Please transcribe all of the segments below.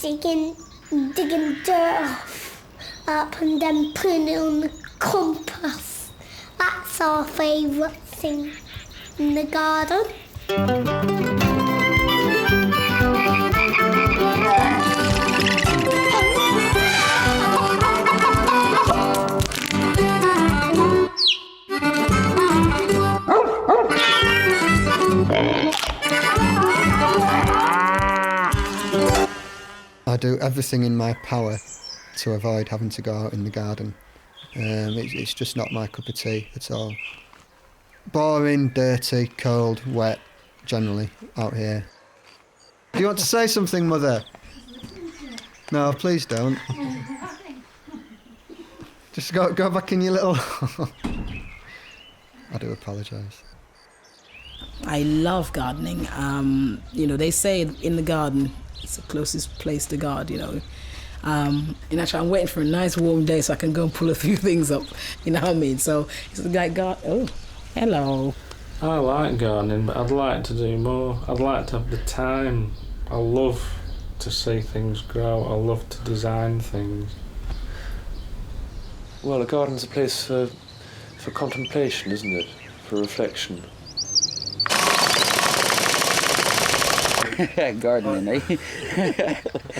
digging dirt up and then putting it on the compost. That's our favourite thing in the garden. I do everything in my power to avoid having to go out in the garden. It's just not my cup of tea at all. Boring, dirty, cold, wet, generally, out here. Do you want to say something, Mother? No, please don't. Just go back in your little... I do apologise. I love gardening. They say in the garden, it's the closest place to God, In actually, I'm waiting for a nice warm day so I can go and pull a few things up, you know what I mean? So it's like God, oh, hello. I like gardening, but I'd like to do more. I'd like to have the time. I love to see things grow. I love to design things. Well, a garden's a place for contemplation, isn't it? For reflection. Gardening, eh?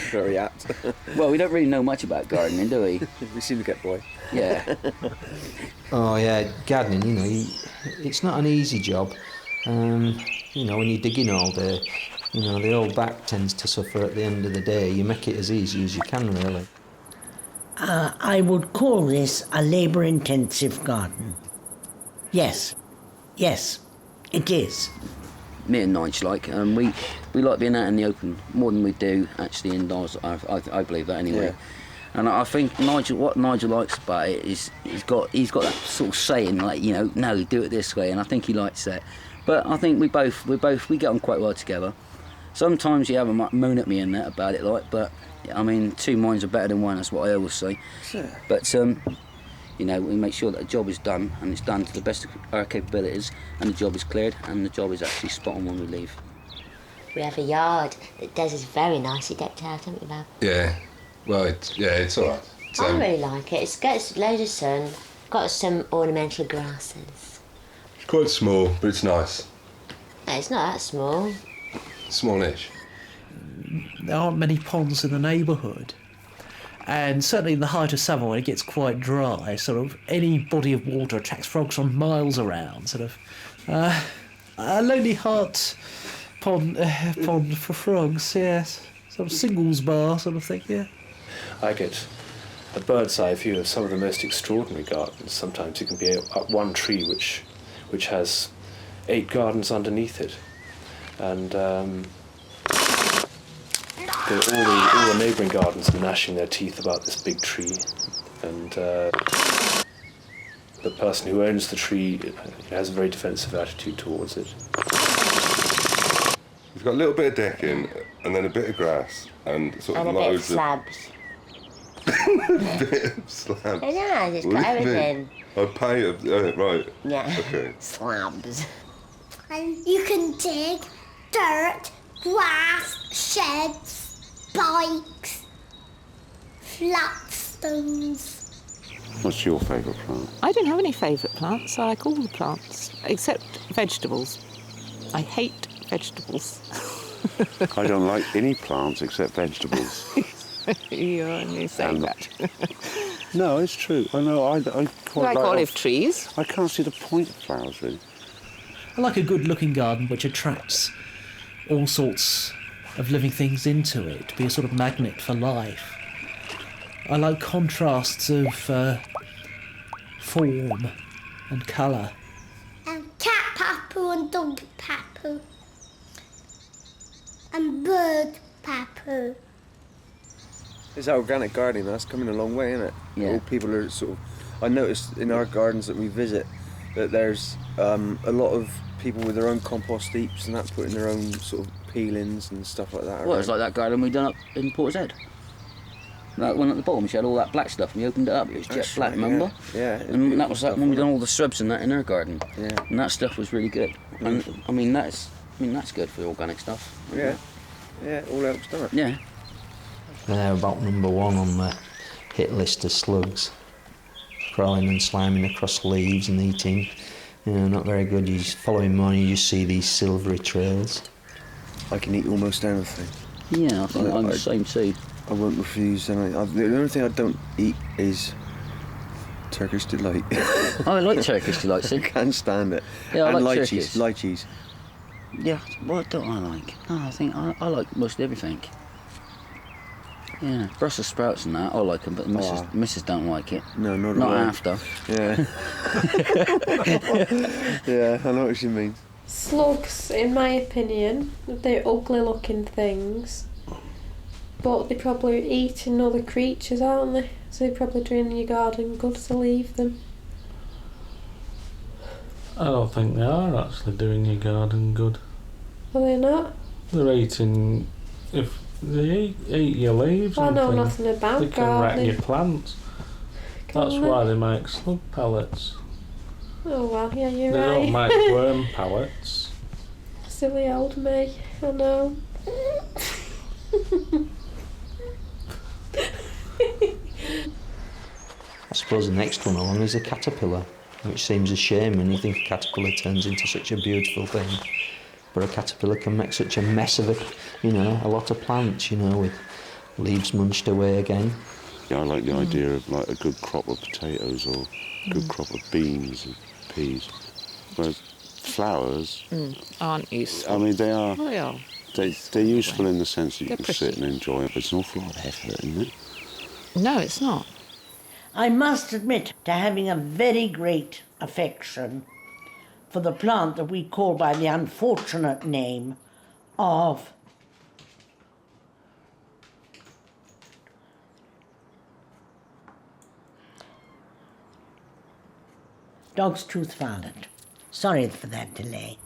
Very apt. Well, we don't really know much about gardening, do we? We seem to get boy. Yeah. Oh yeah, gardening, it's not an easy job. When you're digging all day, the old back tends to suffer at the end of the day. You make it as easy as you can, really. I would call this a labour-intensive garden. Yes, it is. Me and Nigel we like being out in the open more than we do actually indoors. I believe that anyway. Yeah. And I think what Nigel likes about it is he's got that sort of saying like, no, do it this way, and I think he likes that. But I think we get on quite well together. Sometimes you have a moan at me and that about it, but two minds are better than one. That's what I always say. Sure. But we make sure that the job is done, and it's done to the best of our capabilities, and the job is cleared, and the job is actually spot on when we leave. We have a yard that Des is very nicely decked out, haven't we, Bob? Yeah. Well, it's all right. I really like it. It's got loads of sun, got some ornamental grasses. It's quite small, but it's nice. No, it's not that small. Smallish. There aren't many ponds in the neighbourhood. And certainly in the height of summer, when it gets quite dry, any body of water attracts frogs from miles around. A Lonely Heart pond for frogs, yes. Singles bar sort of thing, yeah. I get a bird's eye view of some of the most extraordinary gardens. Sometimes you can be up one tree which has 8 gardens underneath it, and all the neighbouring gardens are gnashing their teeth about this big tree, and the person who owns the tree has a very defensive attitude towards it. We've got a little bit of decking, and then a bit of grass, and a bit of slabs. A bit of slabs. Yeah, just got everything. I pay it, right. Yeah. Okay. Slabs. And you can dig dirt, grass, sheds, bikes, flatstones. What's your favourite plant? I don't have any favourite plants. I like all the plants, except vegetables. I hate vegetables. I don't like any plants except vegetables. You only say that. No, it's true. I know. I quite like olive trees. I can't see the point of flowers, really. I like a good-looking garden which attracts all sorts of living things into it, to be a sort of magnet for life. I like contrasts of form and colour. And cat papu and dog papu. And bird papu. It's organic gardening, that's coming a long way, isn't it? Yeah. All people are I noticed in our gardens that we visit that there's a lot of people with their own compost heaps and that's putting their own sort of peelings and stuff like that. Well, it's like that garden we done up in Portishead. That one at the bottom, she had all that black stuff, and we opened it up, it was jet black, remember? Yeah. And that was that when we done all the shrubs and that in her garden. Yeah. And that stuff was really good. And that's good for organic stuff. Yeah. Yeah, it all helps, doesn't it? Yeah. They're about number one on the hit list of slugs. Crawling and sliming across leaves and eating. You know, not very good. You just follow him on, you just see these silvery trails. I can eat almost anything. Yeah, I think I'm the same too. I won't refuse, and the only thing I don't eat is Turkish delight. I like Turkish delight, see? I can't stand it. Yeah, I and like lychees. Turkish. Lychees. Yeah, what don't I like? No, I think I like most everything. Yeah, Brussels sprouts and that, I like them, but the missus don't like it. No, not Not at all. after. Yeah. Yeah, I know what you mean. Slugs, in my opinion, they're ugly looking things, but they're probably eating other creatures, aren't they? So they're probably doing your garden good to leave them. I don't think they are actually doing your garden good. Are they not? They're eating... If they eat your leaves I and know things, nothing about they can wreck gardening. your plants. Can That's they? why they make slug pellets. Oh well, yeah, you're They right. don't make worm pellets. Silly old me, I know. I suppose the next one along is a caterpillar, which seems a shame when you think a caterpillar turns into such a beautiful thing. But a caterpillar can make such a mess of it, you know, a lot of plants, you know, with leaves munched away again. Yeah, I like the idea of like a good crop of potatoes or a good crop of beans and peas. Whereas flowers aren't useful. I mean, they are. They are. They're useful in the sense that you They're can pretty. sit and enjoy it, but it's an awful lot of effort, isn't it? No, it's not. I must admit to having a very great affection for the plant that we call by the unfortunate name of dog's tooth violet. Sorry for that delay.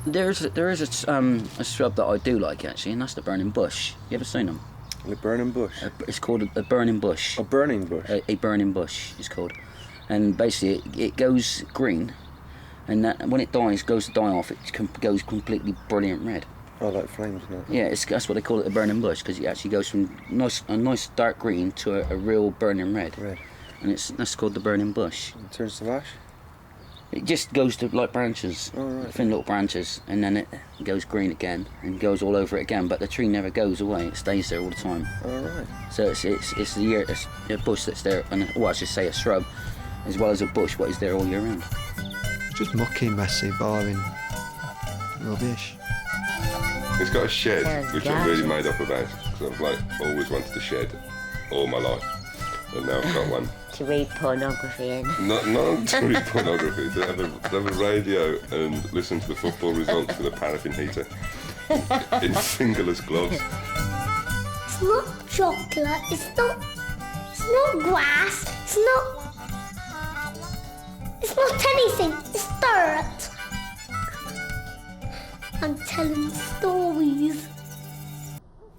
There is a shrub that I do like actually, and that's the burning bush. You ever seen them? The burning bush? It's called a burning bush. A burning bush? A burning bush it's called. And basically it goes green, and that, when it dies, goes to die off, it goes completely brilliant red. Oh, like flames now. Yeah, that's what they call it, a burning bush, because it actually goes from a nice dark green to a real burning red. Red. And that's called the burning bush. It turns to ash? It just goes to like branches, thin little branches, and then it goes green again and goes all over it again. But the tree never goes away; it stays there all the time. All right. So it's a bush that's there, and I should say a shrub, as well as a bush, what is there all year round. It's just mucky, messy, boring, rubbish. It's got a shed, Sounds which I'm really gorgeous. made up about, because I've like always wanted a shed all my life, and now I've got one. To read pornography in. Not to read pornography, to have a radio and listen to the football results with a paraffin heater in fingerless gloves. It's not chocolate, it's not grass, it's not anything, it's dirt. I'm telling stories.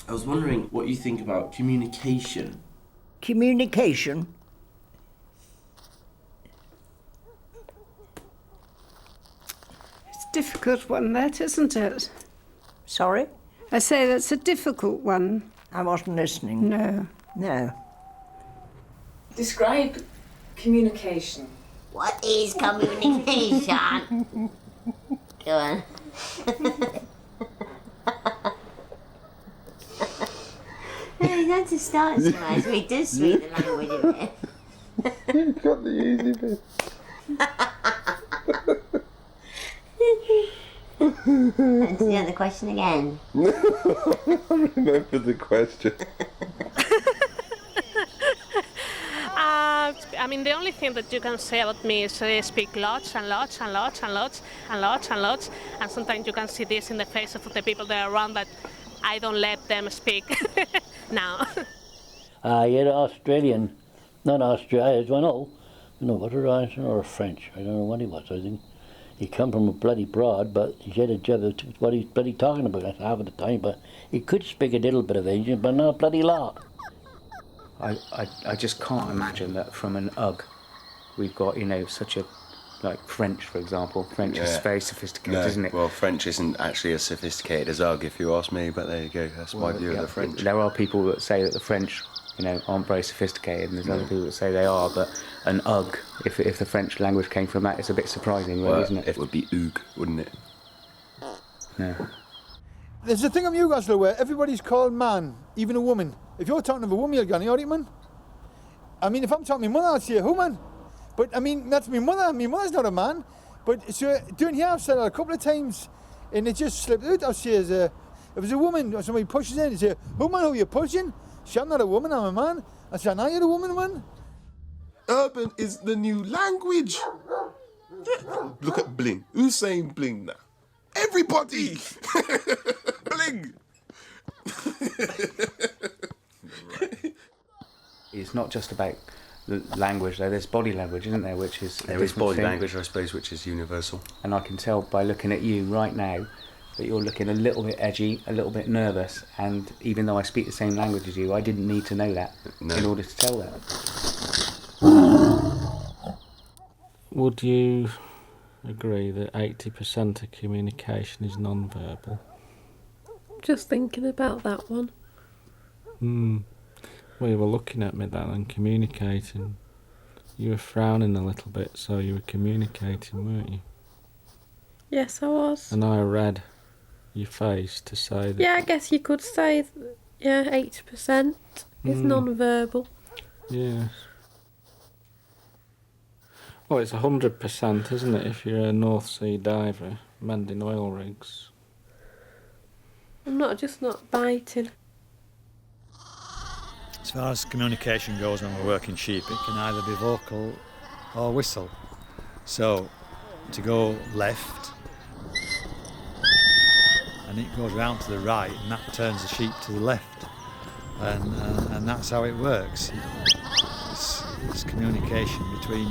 I was wondering what you think about communication. Communication? It's a difficult one, that, isn't it? Sorry? I say that's a difficult one. I wasn't listening. No. No. Describe communication. What is communication? Go on. You don't have to start so much. We do speak the language of it. You've got the easy bit. And do you have the question again? I remember the question. I mean, the only thing that you can say about me is I speak lots and lots and lots and lots and lots and lots, and sometimes you can see this in the faces of the people that are around that I don't let them speak now. You're Australian, not Australian, I know whether Irish or French, I don't know what he was, I think. He come from a bloody broad, but he said a job of what he's bloody talking about half of the time, but he could speak a little bit of Asian, but not a bloody lot. I just can't imagine that from an UGG we've got, such a like French, for example. French is Yeah. very sophisticated, No, isn't it? well, French isn't actually as sophisticated as UG, if you ask me, but there you go, that's my view of the French. There are people that say that the French, aren't very sophisticated, and there's other people that say they are, but an UG, if the French language came from that, it's a bit surprising, really, isn't it? It would be UG, wouldn't it? No. There's a thing in Newcastle where everybody's called man, even a woman. If you're talking to a woman, you're going, alright, man? I mean, if I'm talking to my mother, I'd say, who, man? But, I mean, that's my mother. My mother's not a man. But, so, doing here, I've said that a couple of times, and it just slipped out. I'll say, if it's a woman or somebody pushes in, they say, who, man, who are you pushing? Say, I'm not a woman, I'm a man. I say, now you're a woman, man. Urban is the new language. Look at bling. Who's saying bling now? Everybody! Bling! It's not just about the language, though. There's body language, isn't there? Which is There is body language, I suppose, which is universal. And I can tell by looking at you right now that you're looking a little bit edgy, a little bit nervous, and even though I speak the same language as you, I didn't need to know that in order to tell that. Would you agree that 80% of communication is non-verbal? Just thinking about that one. Well, you were looking at me then and communicating. You were frowning a little bit, so you were communicating, weren't you? Yes, I was. And I read your face to say that... Yeah, I guess you could say, 80% is non-verbal. Yes. Well, it's 100%, isn't it, if you're a North Sea diver mending oil rigs? I'm not biting. As far as communication goes when we're working sheep, it can either be vocal or whistle. So, to go left, and it goes round to the right, and that turns the sheep to the left. And that's how it works. It's communication between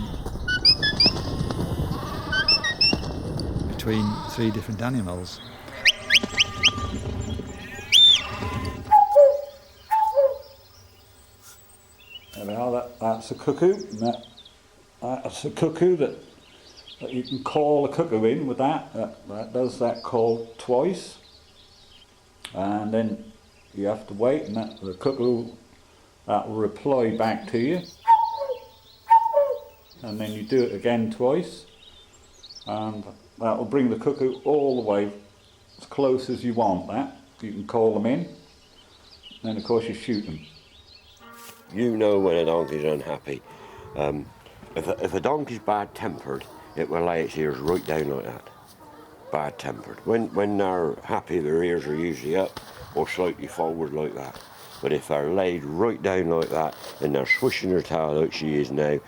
three different animals. Now that's a cuckoo. That's a cuckoo that you can call a cuckoo in with that. That does that call twice, and then you have to wait, and the cuckoo that will reply back to you, and then you do it again twice, and that will bring the cuckoo all the way as close as you want. That you can call them in, and then of course you shoot them. You know when a donkey's unhappy. If a donkey's bad-tempered, it will lay its ears right down like that. Bad-tempered. When they're happy, their ears are usually up or slightly forward like that. But if they're laid right down like that and they're swishing their tail like she is now,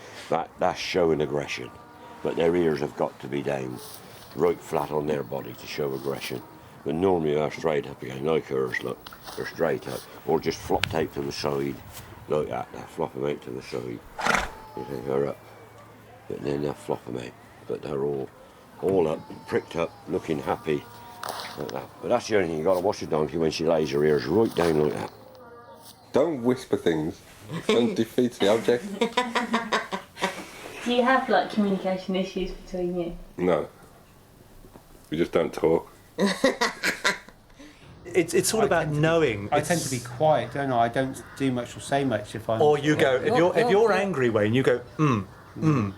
that's showing aggression. But their ears have got to be down, right flat on their body to show aggression. But normally they're straight up again, like hers, look. They're straight up. Or just flopped out to the side. Like that, they'll flop them out to the side. You think they're up, but then they'll flop them out. But they're all up, pricked up, looking happy, like that. But that's the only thing, you got to watch a donkey when she lays her ears right down like that. Don't whisper things, and defeats the object. Do you have communication issues between you? No, we just don't talk. It's all about knowing. I tend to be quiet, don't I? I don't do much or say much if I'm... Or you go, if you're angry, Wayne, you go, You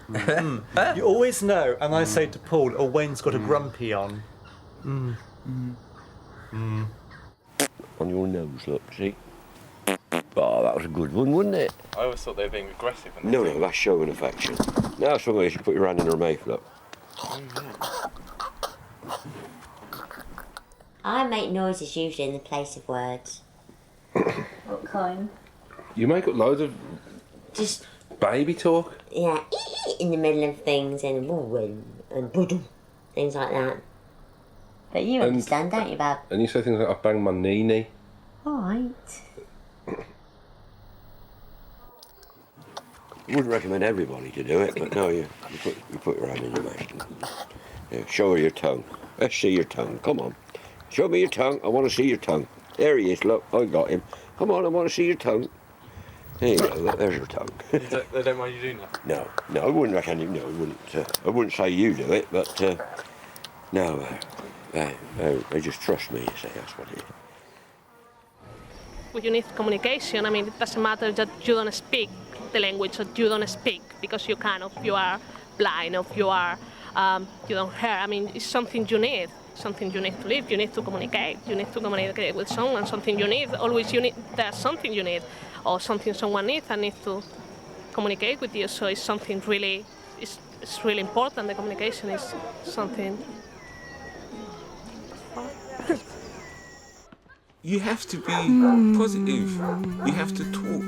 always know, and I say to Paul, oh, Wayne's got a grumpy on. On your nose, look, see? Oh, that was a good one, wasn't it? I always thought they were being aggressive. No, that's showing affection. Now that's what you should put your hand in her mouth, look. I make noises usually in the place of words. What kind? You make up loads of Just baby talk. yeah, in the middle of things and boodum, things like that. But you And- understand, don't you, Bab? And you say things like, I banged my knee. All right. I wouldn't recommend everybody to do it, but no, you put your hand in your mouth. Yeah, show her your tongue. Let's see your tongue. Come on. Show me your tongue. I want to see your tongue. There he is. Look, I got him. Come on, I want to see your tongue. Here you go, there's your tongue. They don't mind you doing that? No, I wouldn't reckon, I wouldn't say you do it, but no, they just trust me, you see, that's what it is. You need communication. I mean, it doesn't matter that you don't speak the language or you don't speak because you are blind or you don't hear. I mean, it's something you need to live. You need to communicate. You need to communicate with someone. There's something you need or something someone needs and needs to communicate with you. So it's something really, it's really important. The communication is something. You have to be positive. You have to talk.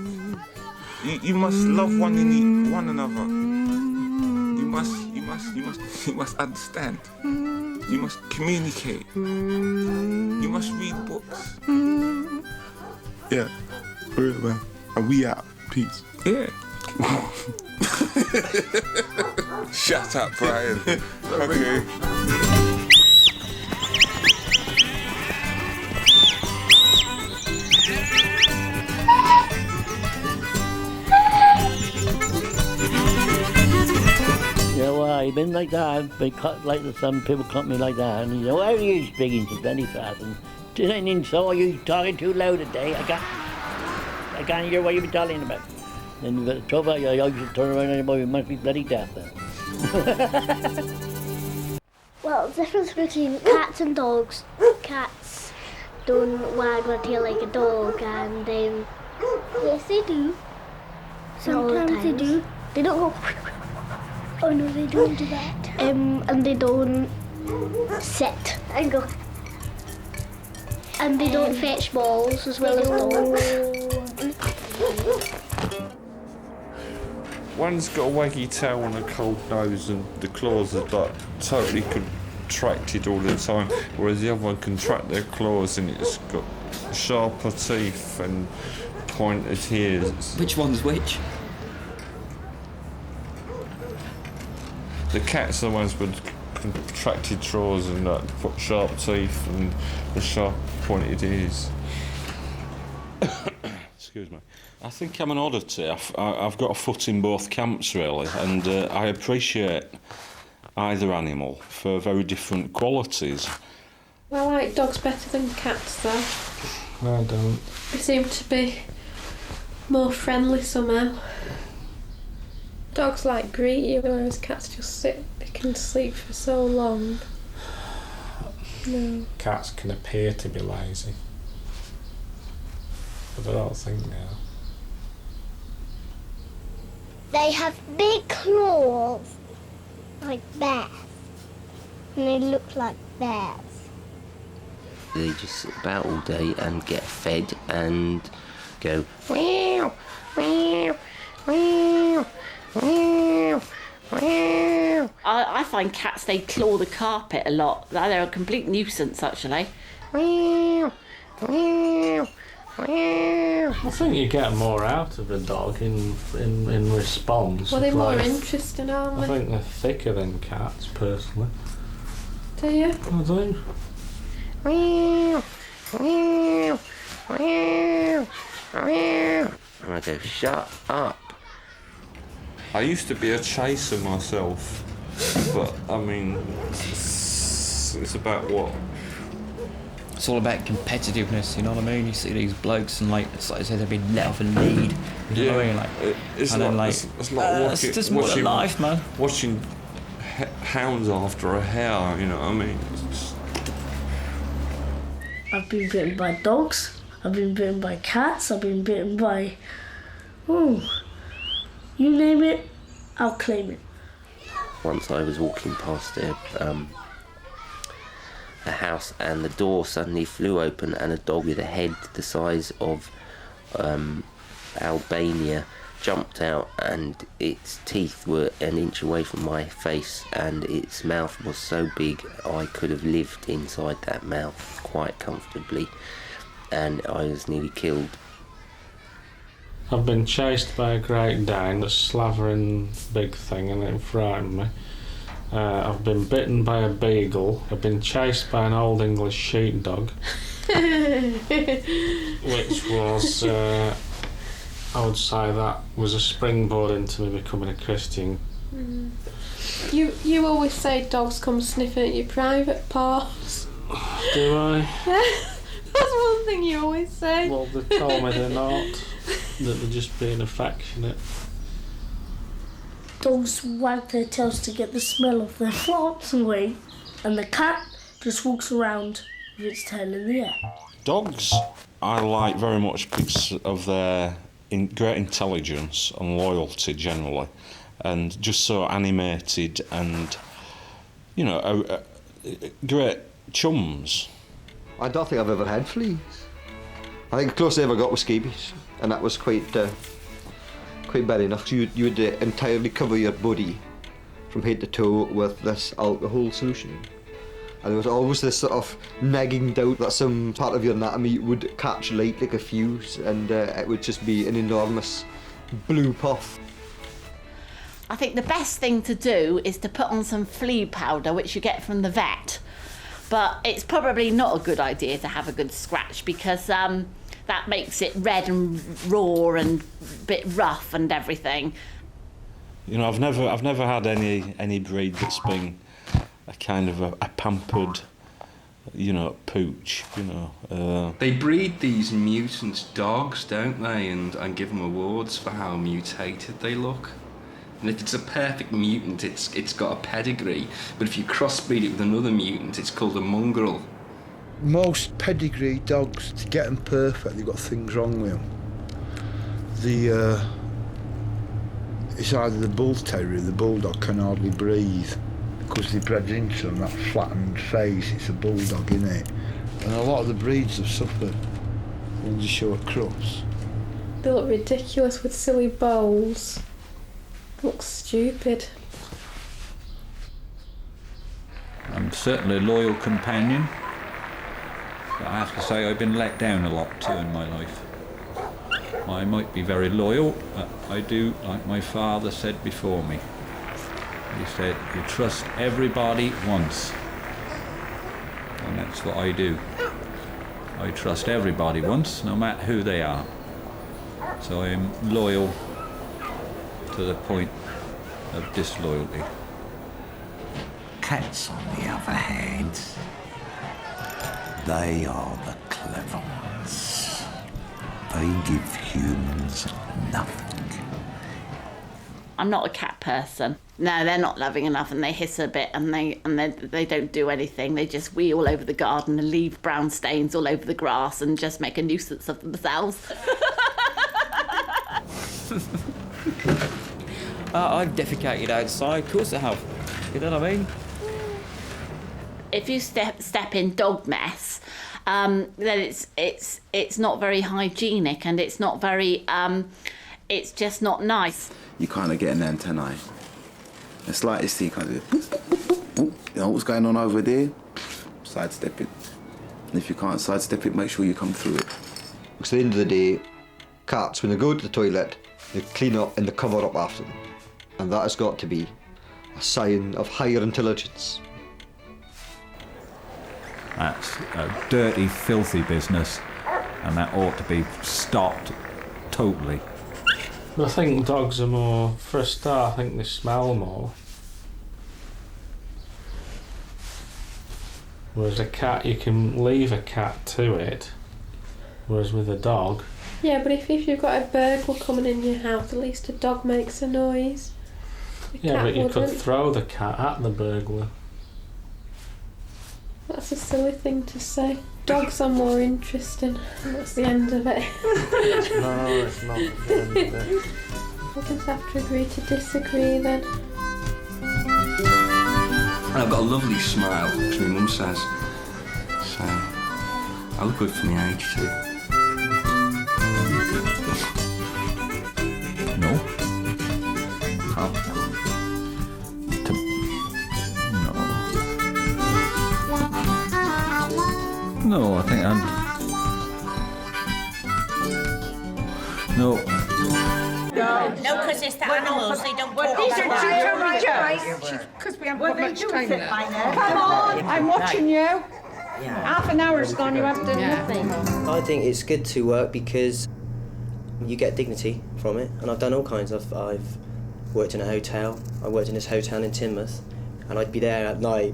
You must love one another. You must understand. You must communicate. You must read books. Yeah, real man. And we out. Peace. Yeah. Shut up, Brian. Okay. I've been like that. I've been cut like some people cut me like that. And you know, how are you speaking to Benny Fast? And just so you talking too loud today. I can't hear what you've been talking about. Then you've got the trouble. You should turn around and you must be bloody deaf then. Well, the difference between cats and dogs. Cats don't wag their tail like a dog, and yes, they do. Sometimes they do. They don't go. Oh no, they don't do that. And they don't sit and go. And they don't fetch balls as well as dogs. One's got a waggy tail and a cold nose, and the claws are like totally contracted all the time, whereas the other one contract their claws and it's got sharper teeth and pointed ears. Which one's which? The cats are the ones with contracted jaws and sharp teeth and the sharp pointed ears. Excuse me. I think I'm an oddity. I've got a foot in both camps, really, and I appreciate either animal for very different qualities. I like dogs better than cats, though. No, I don't. They seem to be more friendly somehow. Dogs like greet you, whereas cats just sit, they can sleep for so long. No. Cats can appear to be lazy, but I don't think they are. They have big claws, like bears, and they look like bears. They just sit about all day and get fed and go meow, meow, meow. I find cats, they claw the carpet a lot. They're a complete nuisance, actually. I think you get more out of a dog in response. Well, they're more interesting, aren't they? I think they're thicker than cats, personally. Do you? I do. And I go, shut up. I used to be a chaser myself, but I mean, it's about what? It's all about competitiveness, you know what I mean? You see these blokes and like I said, they've been let off a lead. You know what I mean? Like, it's and like, then, like, it's like it's just more than life, man. Watching hounds after a hare, you know what I mean? I've been bitten by dogs, I've been bitten by cats, I've been bitten by... you name it, I'll claim it. Once I was walking past a house and the door suddenly flew open and a dog with a head the size of Albania jumped out, and its teeth were an inch away from my face and its mouth was so big I could have lived inside that mouth quite comfortably, and I was nearly killed. I've been chased by a Great Dane, a slavering big thing, and it frightened me. I've been bitten by a beagle. I've been chased by an old English sheepdog, which was I would say that was a springboard into me becoming a Christian. You always say dogs come sniffing at your private parts. Do I? That's one thing you always say. Well, they told me they're not. That they're just being affectionate. Dogs wag their tails to get the smell of their farts away, and the cat just walks around with its tail in the air. Dogs I like very much because of their great intelligence and loyalty generally, and just so animated and, you know, great chums. I don't think I've ever had fleas. I think the closest I ever got was scabies, and that was quite bad enough. You would entirely cover your body from head to toe with this alcohol solution. And there was always this sort of nagging doubt that some part of your anatomy would catch light like a fuse, and it would just be an enormous blue puff. I think the best thing to do is to put on some flea powder, which you get from the vet. But it's probably not a good idea to have a good scratch, because that makes it red and raw and a bit rough and everything. You know, I've never had any breed that's been a kind of a pampered, you know, pooch, you know. They breed these mutant dogs, don't they, and give them awards for how mutated they look. And if it's a perfect mutant, it's got a pedigree. But if you crossbreed it with another mutant, it's called a mongrel. Most pedigree dogs, to get them perfect, they've got things wrong with them. It's either the bull terrier, the bulldog can hardly breathe because they bred into them, that flattened face. It's a bulldog, innit? And a lot of the breeds have suffered when they show a cross. They look ridiculous with silly bowls. Looks stupid. I'm certainly a loyal companion, but I have to say I've been let down a lot too in my life. I might be very loyal, but I do like my father said before me. He said, you trust everybody once. And that's what I do. I trust everybody once, no matter who they are. So I am loyal to the point of disloyalty. Cats, on the other hand, they are the clever ones. They give humans nothing. I'm not a cat person. No, they're not loving enough, and they hiss a bit, and they don't do anything. They just wee all over the garden and leave brown stains all over the grass and just make a nuisance of themselves. I've defecated outside, of course I have. You know what I mean? If you step in dog mess, then it's not very hygienic, and it's not very it's just not nice. You kind of get an antennae. The slightest thing kind of, you know what's going on over there? Sidestep it. And if you can't sidestep it, make sure you come through it. Because at the end of the day, cats, when they go to the toilet, they clean up and they cover up after them. And that has got to be a sign of higher intelligence. That's a dirty, filthy business, and that ought to be stopped totally. I think dogs are more, for a start, I think they smell more. Whereas a cat, you can leave a cat to it. Whereas with a dog... Yeah, but if you've got a burglar coming in your house, at least a dog makes a noise. Yeah, but you could throw the cat at the burglar. That's a silly thing to say. Dogs are more interesting, and that's the end of it. No, it's not the end of it. We'll just have to agree to disagree then. I've got a lovely smile, as my mum says. So, I look good for my age too. No. No, I think I'm... No. No, because it's the animals, they don't talk These are about tutorials. Because we haven't got much time left. Come on, I'm watching you. Half an hour's gone, you haven't done nothing. I think it's good to work because You get dignity from it, and I've done all kinds. I've worked in a hotel. I worked in this hotel in Teignmouth, and I'd be there at night,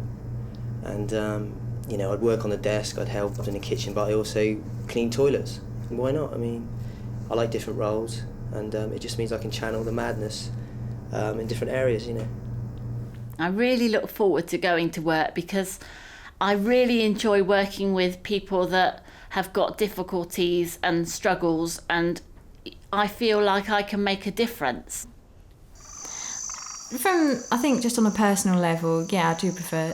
and you know, I'd work on the desk, I'd help in the kitchen, but I also clean toilets. And why not? I mean, I like different roles, and it just means I can channel the madness in different areas, you know. I really look forward to going to work because I really enjoy working with people that have got difficulties and struggles, and I feel like I can make a difference. I think just on a personal level, yeah, I do prefer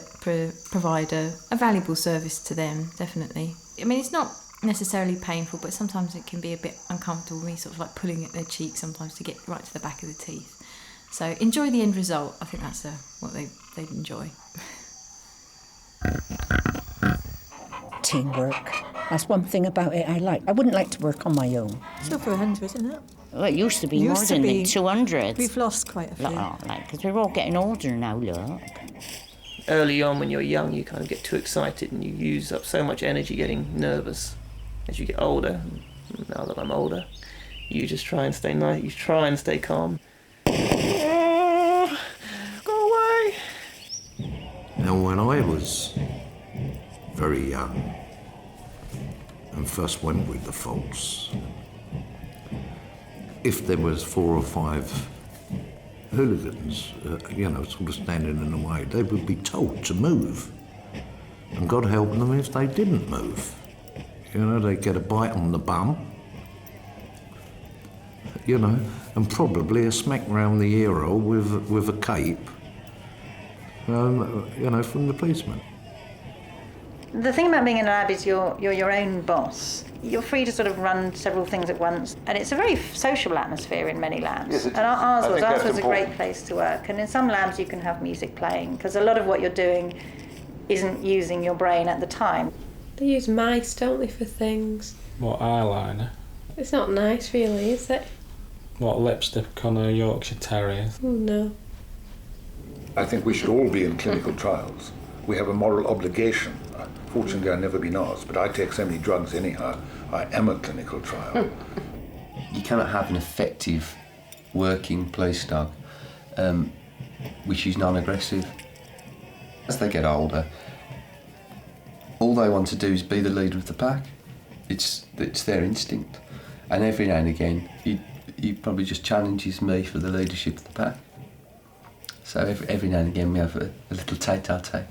provide a valuable service to them, definitely. I mean, it's not necessarily painful, but sometimes it can be a bit uncomfortable, me sort of like pulling at their cheek sometimes to get right to the back of the teeth. So enjoy the end result. I think that's what they'd enjoy. Teamwork. That's one thing about it I like. I wouldn't like to work on my own. It's over 100, isn't it? Well, it used to be more than 200. We've lost quite a few. Because we're all getting older now, look. Early on when you're young, you kind of get too excited and you use up so much energy getting nervous. As you get older, now that I'm older, you just try and stay nice, you try and stay calm. Go away! Now, when I was very young and first went with the folks, if there was 4 or 5 hooligans, sort of standing in the way, they would be told to move. And God help them if they didn't move. They'd get a bite on the bum, and probably a smack round the ear hole with a cape, from the policeman. The thing about being in a lab is you're your own boss. You're free to sort of run several things at once, and it's a very sociable atmosphere in many labs. Yes, and ours was a great place to work. And in some labs you can have music playing, because a lot of what you're doing isn't using your brain at the time. They use mice, don't they, for things? What, eyeliner? It's not nice, really, is it? What, lipstick on a Yorkshire Terrier? Oh, no. I think we should all be in clinical trials. We have a moral obligation. Fortunately, I've never been asked, but I take so many drugs anyhow. I am a clinical trial. You cannot have an effective working police dog which is non-aggressive. As they get older, all they want to do is be the leader of the pack. It's their instinct. And every now and again, he probably just challenges me for the leadership of the pack. So every now and again we have a little tete-a-tete.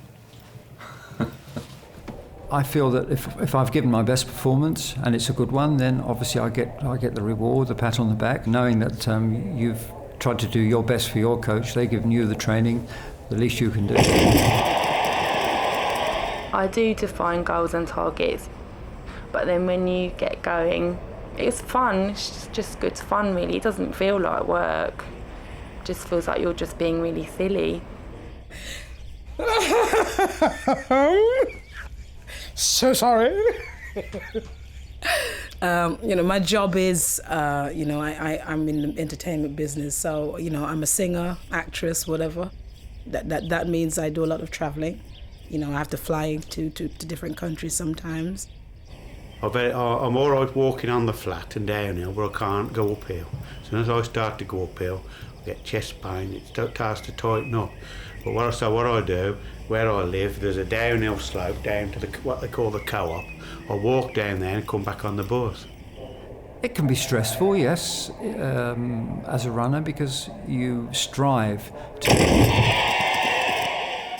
I feel that if I've given my best performance and it's a good one, then obviously I get the reward, the pat on the back, knowing that you've tried to do your best for your coach. They've given you the training, the least you can do. I do define goals and targets, but then when you get going, it's fun. It's just good fun, really. It doesn't feel like work. It just feels like you're just being really silly. So sorry. My job is, I'm in the entertainment business, so, I'm a singer, actress, whatever. That means I do a lot of traveling. I have to fly to different countries sometimes. I'm all right walking on the flat and downhill, but I can't go uphill. As soon as I start to go uphill, I get chest pain. It starts to tighten up. But what I do, where I live, there's a downhill slope down to what they call the co-op. I walk down there and come back on the bus. It can be stressful, yes, as a runner, because you strive to...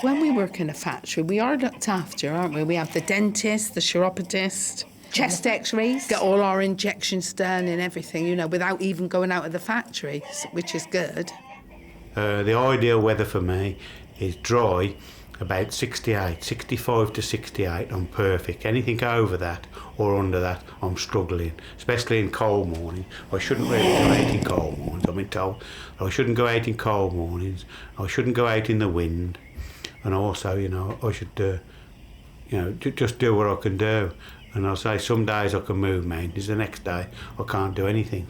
When we work in a factory, we are looked after, aren't we? We have the dentist, the chiropodist, chest x-rays, get all our injections done and everything, without even going out of the factory, which is good. The ideal weather for me is dry, about 65 to 68, I'm perfect. Anything over that or under that, I'm struggling, especially in cold mornings. I shouldn't really go out in cold mornings, I've been told. I shouldn't go out in cold mornings, I shouldn't go out in the wind, and also, I should, just do what I can do. And I'll say some days I can move mountains, the next day I can't do anything.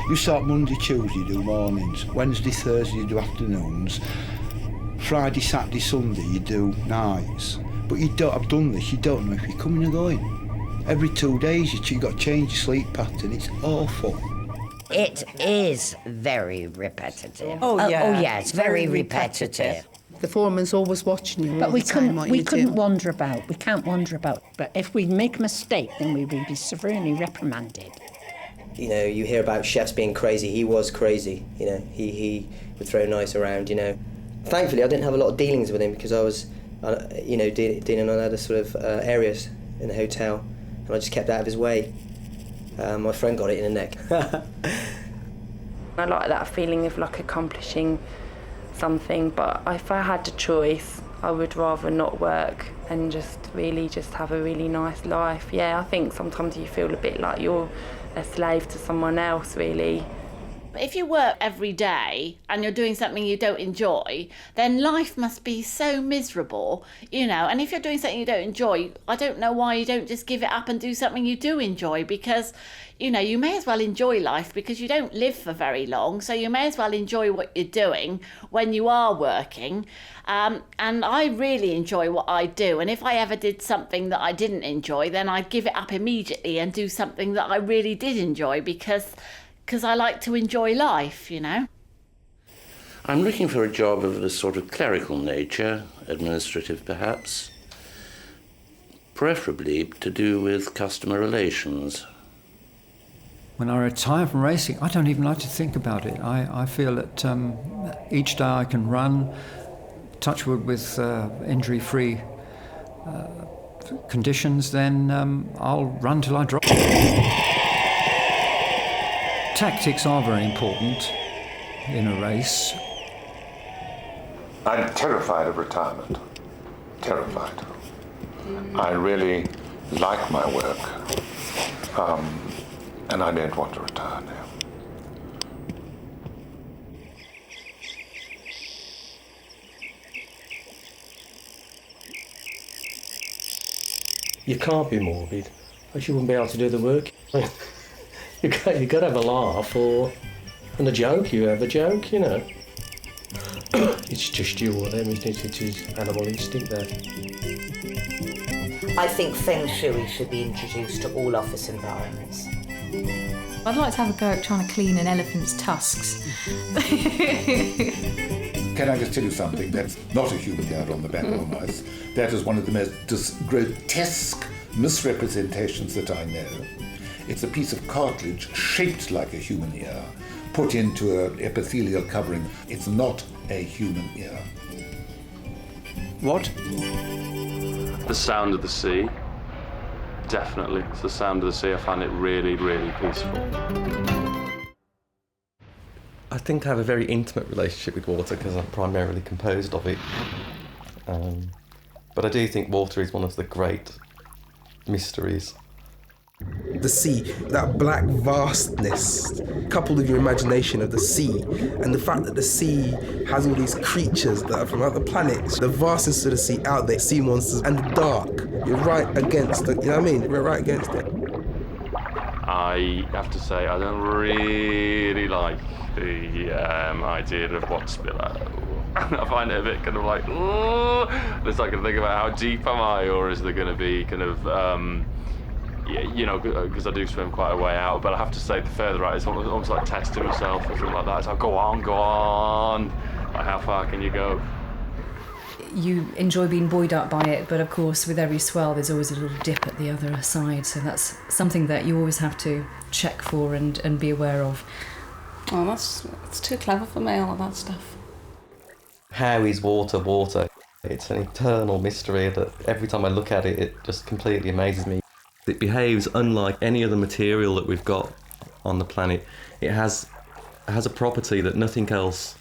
You start Monday, Tuesday, you do mornings. Wednesday, Thursday, you do afternoons. Friday, Saturday, Sunday, you do nights. But I've done this, you don't know if you're coming or going. Every 2 days you got to change your sleep pattern. It's awful. It is very repetitive. Oh, yeah. yeah, it's very repetitive. The foreman's always watching you. But all we the time, what you couldn't do. wander about. We can't wander about. But if we make a mistake, then we would be severely reprimanded. You know, you hear about chefs being crazy. He was crazy. You know, he would throw knives around. You know, thankfully I didn't have a lot of dealings with him because I was, you know, dealing on other sort of areas in the hotel, and I just kept out of his way. My friend got it in the neck. I like that feeling of like accomplishing something, but if I had the choice, I would rather not work and just really just have a really nice life. Yeah, I think sometimes you feel a bit like you're a slave to someone else, really. If you work every day and you're doing something you don't enjoy, then life must be so miserable, you know. And if you're doing something you don't enjoy, I don't know why you don't just give it up and do something you do enjoy, because, you know, you may as well enjoy life because you don't live for very long. So you may as well enjoy what you're doing when you are working. And I really enjoy what I do. And if I ever did something that I didn't enjoy, then I'd give it up immediately and do something that I really did enjoy because I like to enjoy life, you know. I'm looking for a job of a sort of clerical nature, administrative perhaps, preferably to do with customer relations. When I retire from racing, I don't even like to think about it. I feel that each day I can run, touch wood with injury-free conditions, then I'll run till I drop. Tactics are very important in a race. I'm terrified of retirement. Terrified. I really like my work, and I don't want to retire now. You can't be morbid, else you wouldn't be able to do the work. You've got to have a laugh, and a joke, you have a joke, you know. It's just you or them, isn't it? It is animal instinct there. I think Feng Shui should be introduced to all office environments. I'd like to have a go at trying to clean an elephant's tusks. Can I just tell you something? That's not a human guard on the back of a mouse. That is one of the most grotesque misrepresentations that I know. It's a piece of cartilage shaped like a human ear, put into an epithelial covering. It's not a human ear. What? The sound of the sea. Definitely. It's the sound of the sea. I find it really, really peaceful. I think I have a very intimate relationship with water because I'm primarily composed of it. But I do think water is one of the great mysteries. The sea, that black vastness, coupled with your imagination of the sea, and the fact that the sea has all these creatures that are from other planets, the vastness of the sea out there, sea monsters, and the dark. You're right against it, you know what I mean? We're right against it. I have to say, I don't really like the idea of what's below. I find it a bit kind of like, ooh, it's like I think about how deep am I, or is there going to be kind of, yeah, you know, because I do swim quite a way out, but I have to say the further out, it's almost like testing myself or something like that. It's like, go on. Like, how far can you go? You enjoy being buoyed up by it, but of course with every swell there's always a little dip at the other side, so that's something that you always have to check for and be aware of. Oh, that's too clever for me, all of that stuff. How is water water? It's an eternal mystery that every time I look at it, it just completely amazes me. It behaves unlike any other material that we've got on the planet. It has a property that nothing else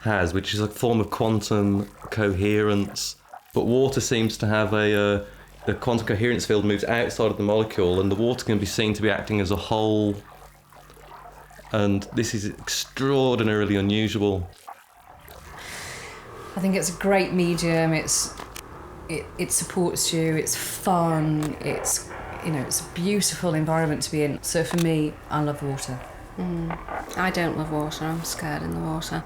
has, which is a form of quantum coherence. But water seems to have the quantum coherence field moves outside of the molecule, and the water can be seen to be acting as a whole. And this is extraordinarily unusual. I think it's a great medium. It supports you. It's fun. It's a beautiful environment to be in. So for me, I love water. I don't love water. I'm scared in the water.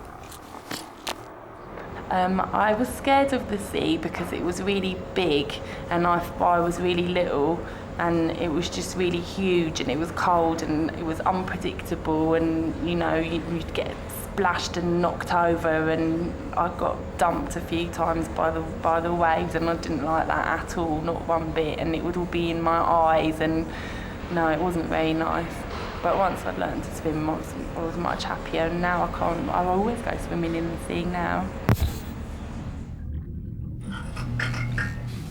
I was scared of the sea because it was really big, and I was really little. and it was just really huge, and it was cold and it was unpredictable, and you know you'd get splashed and knocked over, and I got dumped a few times by the waves, and I didn't like that at all, not one bit, and it would all be in my eyes, and no, it wasn't very nice. But once I'd learned to swim, I was much happier, and now I can't. I always go swimming in the sea now.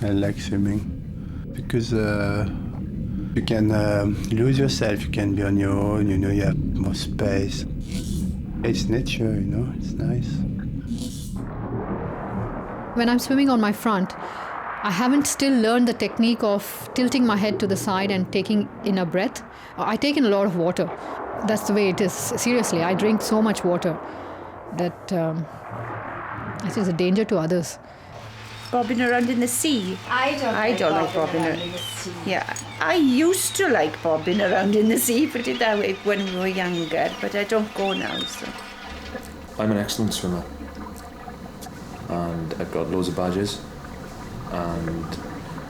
I like swimming because you can lose yourself, you can be on your own, you know, you have more space. It's nature, you know, it's nice. When I'm swimming on my front, I haven't still learned the technique of tilting my head to the side and taking in a breath. I take in a lot of water. That's the way it is. Seriously, I drink so much water that it is a danger to others. Bobbing around in the sea. I don't like bobbing around in the sea. Yeah, I used to like bobbing around in the sea, put it that way, when we were younger, but I don't go now, so. I'm an excellent swimmer, and I've got loads of badges, and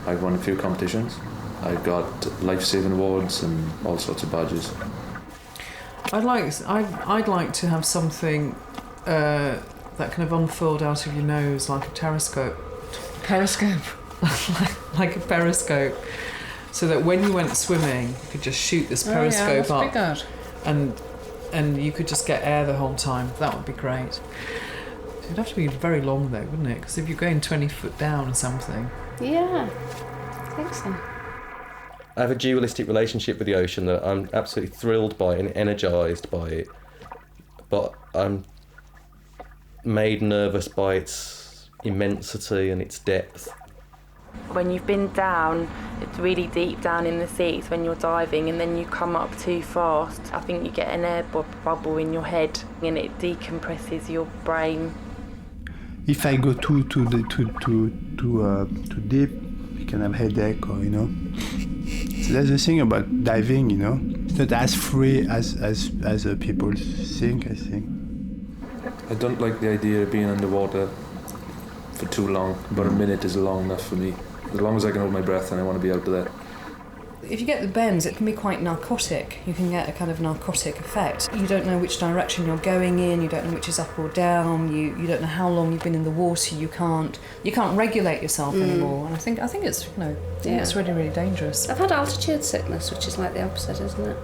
I've won a few competitions. I've got life-saving awards and all sorts of badges. I'd like to have something that kind of unfurled out of your nose like a periscope. Periscope. Like a periscope, so that when you went swimming, you could just shoot this periscope up, good. and you could just get air the whole time. That would be great. It'd have to be very long though, wouldn't it? Because if you're going 20 foot down or something. Yeah, I think so. I have a dualistic relationship with the ocean that I'm absolutely thrilled by and energised by it, but I'm made nervous by its immensity and its depth. When you've been down, it's really deep down in the sea, it's when you're diving, and then you come up too fast. I think you get an air bubble in your head, and it decompresses your brain. If I go too deep, you can have headache, or you know. So that's the thing about diving, you know. It's not as free as people think, I think. I don't like the idea of being underwater for too long, but a minute is long enough for me. As long as I can hold my breath and I want to be out there. If you get the bends, it can be quite narcotic. You can get a kind of narcotic effect. You don't know which direction you're going in, you don't know which is up or down, you don't know how long you've been in the water, you can't regulate yourself anymore. And I think it's, you know, it's really, really dangerous. I've had altitude sickness, which is like the opposite, isn't it?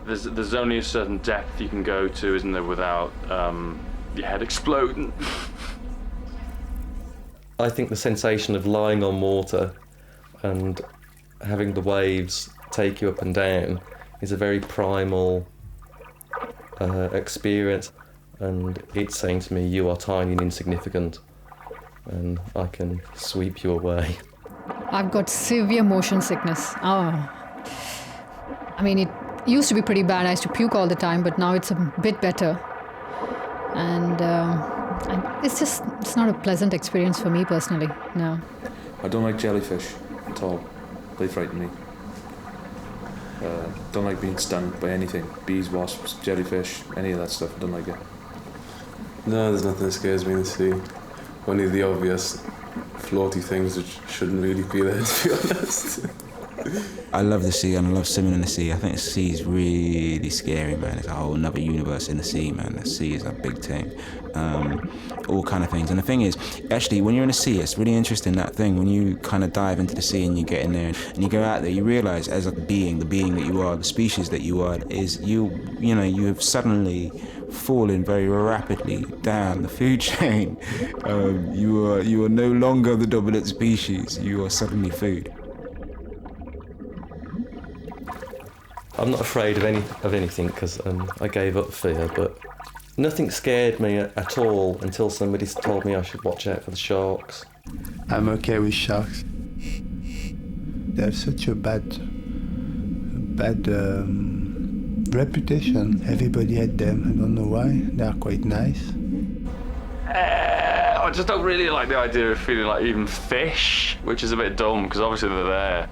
There's only a certain depth you can go to, isn't there, without your head exploding. I think the sensation of lying on water and having the waves take you up and down is a very primal experience, and it's saying to me, you are tiny and insignificant, and I can sweep you away. I've got severe motion sickness. I mean, it used to be pretty bad. I used to puke all the time, but now it's a bit better. And it's not a pleasant experience for me personally, no. I don't like jellyfish at all. They frighten me. Don't like being stung by anything. Bees, wasps, jellyfish, any of that stuff. I don't like it. No, there's nothing that scares me in the sea. Only the obvious floaty things which shouldn't really be there, to be honest. I love the sea and I love swimming in the sea. I think the sea is really scary, man. It's a whole another universe in the sea, man. The sea is a big thing. All kind of things. And the thing is, actually, when you're in the sea, it's really interesting, that thing. When you kind of dive into the sea and you get in there and you go out there, you realise as a being, the being that you are, the species that you are, is you have suddenly fallen very rapidly down the food chain. You are no longer the dominant species. You are suddenly food. I'm not afraid of anything because I gave up fear, but nothing scared me at all until somebody told me I should watch out for the sharks. I'm okay with sharks. They have such a bad reputation. Everybody had them. I don't know why. They are quite nice. I just don't really like the idea of feeling like even fish, which is a bit dumb because obviously they're there.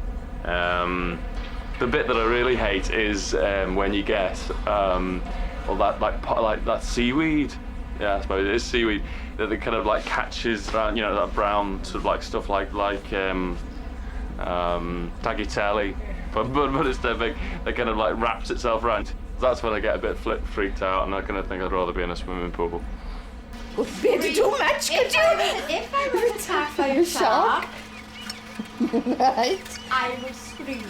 The bit that I really hate is when you get all that like that seaweed. Yeah, I suppose it is seaweed that kind of like catches around, you know, that brown sort of like stuff like tagliatelle, but instead they kind of like wraps itself around. That's when I get a bit freaked out, and I kind of think I'd rather be in a swimming pool. Would be too much, could you? If I were attacked by a shark, Right. I would scream.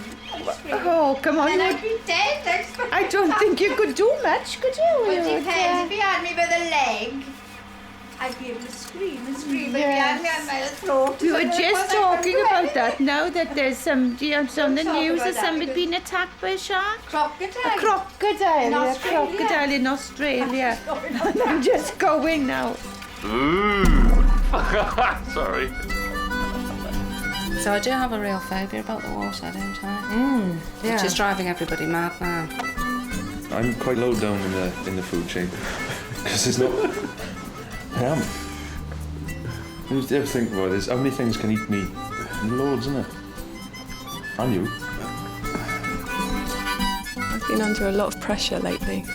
Oh, come on. And I'd be dead next to I don't think you could do much, could you? Well, You it would, depends. If you had me by the leg, I'd be able to scream and scream. But if you had me on my throat, We were then just was I talking gonna do about anything? that now, that there's some, you know, on the We'll talk news about has that somebody because- been attacked by a shark? Crocodile. A crocodile. In A Australia. crocodile in Australia. And I'm just going now. Ooh. Sorry. So I do have a real phobia about the water, don't I? yeah. Which is driving everybody mad now. I'm quite low down in the food chain because there's no. I am. You ever think about this? How many things can eat me? Loads, isn't it? And you. I've been under a lot of pressure lately.